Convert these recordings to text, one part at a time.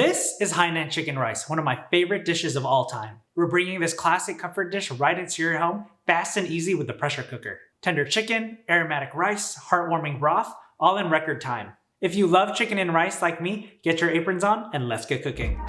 This is Hainan chicken rice, one of my favorite dishes of all time. We're bringing this classic comfort dish right into your home, fast and easy with the pressure cooker. Tender chicken, aromatic rice, heartwarming broth, all in record time. If you love chicken and rice like me, get your aprons on and let's get cooking.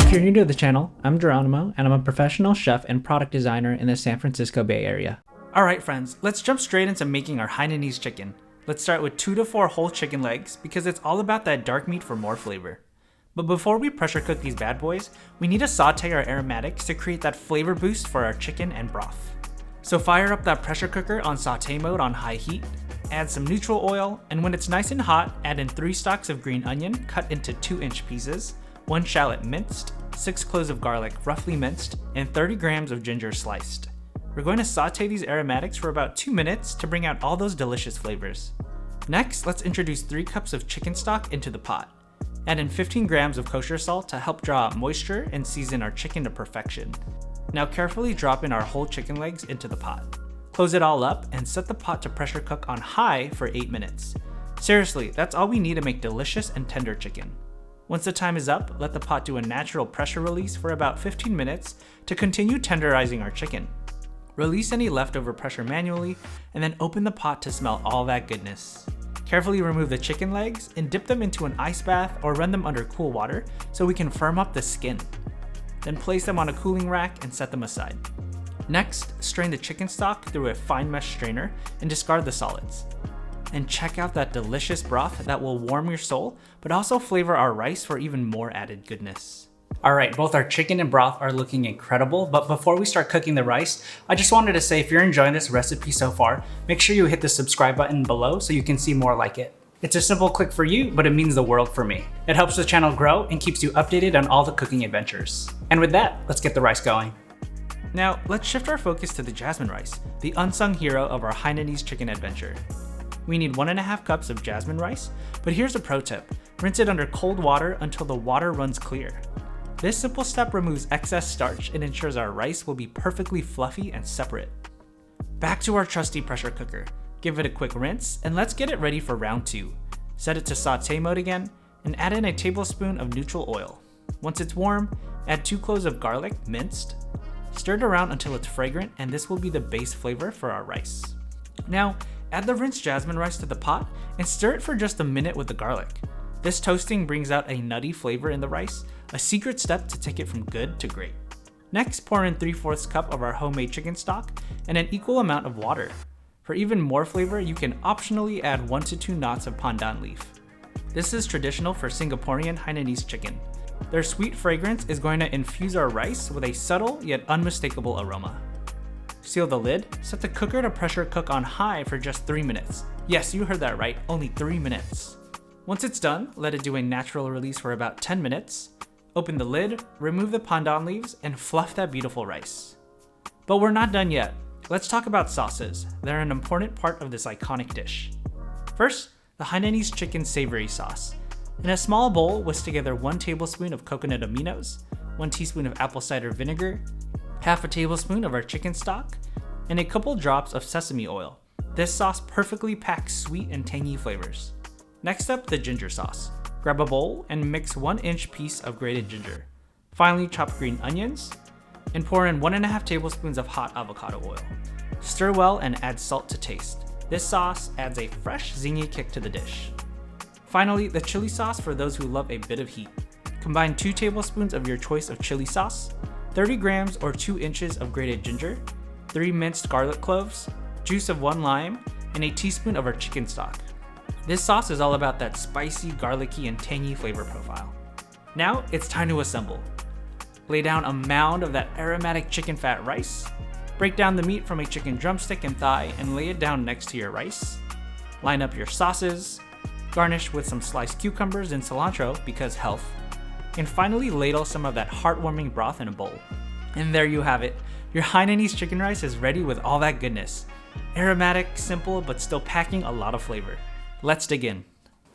If you're new to the channel, I'm Geronimo, and I'm a professional chef and product designer in the San Francisco Bay Area. Alright friends, let's jump straight into making our Hainanese chicken. Let's start with 2 to 4 whole chicken legs because it's all about that dark meat for more flavor. But before we pressure cook these bad boys, we need to saute our aromatics to create that flavor boost for our chicken and broth. So fire up that pressure cooker on saute mode on high heat, add some neutral oil, and when it's nice and hot, add in 3 stalks of green onion cut into 2-inch pieces, 1 shallot minced, 6 cloves of garlic roughly minced, and 30 grams of ginger sliced. We're going to saute these aromatics for about 2 minutes to bring out all those delicious flavors. Next, let's introduce 3 cups of chicken stock into the pot. Add in 15 grams of kosher salt to help draw out moisture and season our chicken to perfection. Now carefully drop in our whole chicken legs into the pot. Close it all up and set the pot to pressure cook on high for 8 minutes. Seriously, that's all we need to make delicious and tender chicken. Once the time is up, let the pot do a natural pressure release for about 15 minutes to continue tenderizing our chicken. Release any leftover pressure manually, and then open the pot to smell all that goodness. Carefully remove the chicken legs and dip them into an ice bath or run them under cool water so we can firm up the skin. Then place them on a cooling rack and set them aside. Next, strain the chicken stock through a fine mesh strainer and discard the solids. And check out that delicious broth that will warm your soul, but also flavor our rice for even more added goodness. Alright, both our chicken and broth are looking incredible, but before we start cooking the rice, I just wanted to say if you're enjoying this recipe so far, make sure you hit the subscribe button below so you can see more like it. It's a simple click for you, but it means the world for me. It helps the channel grow and keeps you updated on all the cooking adventures. And with that, let's get the rice going. Now, let's shift our focus to the jasmine rice, the unsung hero of our Hainanese chicken adventure. We need 1.5 cups of jasmine rice, but here's a pro tip. Rinse it under cold water until the water runs clear. This simple step removes excess starch and ensures our rice will be perfectly fluffy and separate. Back to our trusty pressure cooker. Give it a quick rinse, and let's get it ready for round 2. Set it to saute mode again, and add in a tablespoon of neutral oil. Once it's warm, add 2 cloves of garlic, minced. Stir it around until it's fragrant, and this will be the base flavor for our rice. Now, add the rinsed jasmine rice to the pot and stir it for just a minute with the garlic. This toasting brings out a nutty flavor in the rice, a secret step to take it from good to great. Next, pour in 3/4 cup of our homemade chicken stock and an equal amount of water. For even more flavor, you can optionally add 1 to 2 knots of pandan leaf. This is traditional for Singaporean Hainanese chicken. Their sweet fragrance is going to infuse our rice with a subtle yet unmistakable aroma. Seal the lid, set the cooker to pressure cook on high for just 3 minutes. Yes, you heard that right, only 3 minutes. Once it's done, let it do a natural release for about 10 minutes. Open the lid, remove the pandan leaves, and fluff that beautiful rice. But we're not done yet. Let's talk about sauces. They're an important part of this iconic dish. First, the Hainanese chicken savory sauce. In a small bowl, whisk together 1 tablespoon of coconut aminos, 1 teaspoon of apple cider vinegar, half a tablespoon of our chicken stock, and a couple drops of sesame oil. This sauce perfectly packs sweet and tangy flavors. Next up, the ginger sauce. Grab a bowl and mix 1-inch piece of grated ginger. Finally, chop green onions and pour in 1.5 tablespoons of hot avocado oil. Stir well and add salt to taste. This sauce adds a fresh, zingy kick to the dish. Finally, the chili sauce for those who love a bit of heat. Combine 2 tablespoons of your choice of chili sauce, 30 grams or 2 inches of grated ginger, 3 minced garlic cloves, juice of 1 lime, and a teaspoon of our chicken stock. This sauce is all about that spicy, garlicky, and tangy flavor profile. Now it's time to assemble. Lay down a mound of that aromatic chicken fat rice. Break down the meat from a chicken drumstick and thigh and lay it down next to your rice. Line up your sauces. Garnish with some sliced cucumbers and cilantro because health. And finally ladle some of that heartwarming broth in a bowl. And there you have it. Your Hainanese chicken rice is ready with all that goodness. Aromatic, simple, but still packing a lot of flavor. Let's dig in.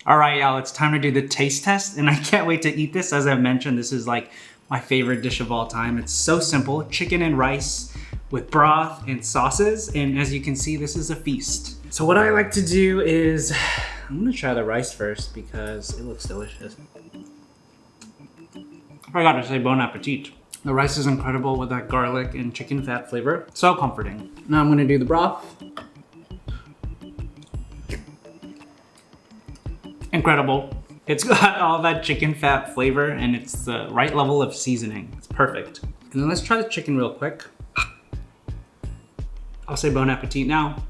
All right, y'all, it's time to do the taste test, and I can't wait to eat this. As I mentioned, this is like my favorite dish of all time. It's so simple, chicken and rice with broth and sauces. And as you can see, this is a feast. So what I like to do is, I'm gonna try the rice first because it looks delicious. I gotta say, bon appetit. The rice is incredible with that garlic and chicken fat flavor. So comforting. Now I'm gonna do the broth. Incredible. It's got all that chicken fat flavor and it's the right level of seasoning. It's perfect. And then let's try the chicken real quick. I'll say bon appetit now.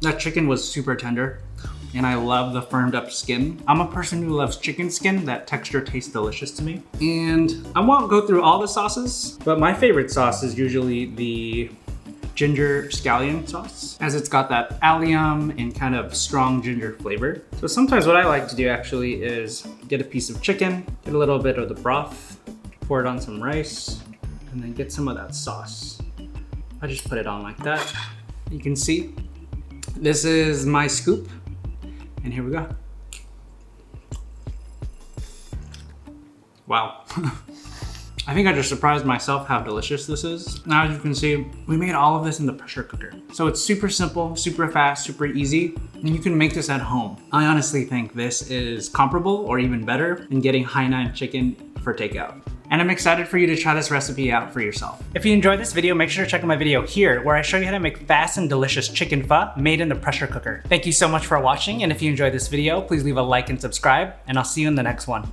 That chicken was super tender and I love the firmed up skin. I'm a person who loves chicken skin. That texture tastes delicious to me. And I won't go through all the sauces, but my favorite sauce is usually the ginger scallion sauce, as it's got that allium and kind of strong ginger flavor. So sometimes what I like to do actually is get a piece of chicken, get a little bit of the broth, pour it on some rice, and then get some of that sauce. I just put it on like that. You can see, this is my scoop, and here we go. Wow. I think I just surprised myself how delicious this is. Now, as you can see, we made all of this in the pressure cooker. So it's super simple, super fast, super easy, and you can make this at home. I honestly think this is comparable or even better than getting Hainanese chicken for takeout. And I'm excited for you to try this recipe out for yourself. If you enjoyed this video, make sure to check out my video here where I show you how to make fast and delicious chicken pho made in the pressure cooker. Thank you so much for watching, and if you enjoyed this video, please leave a like and subscribe, and I'll see you in the next one.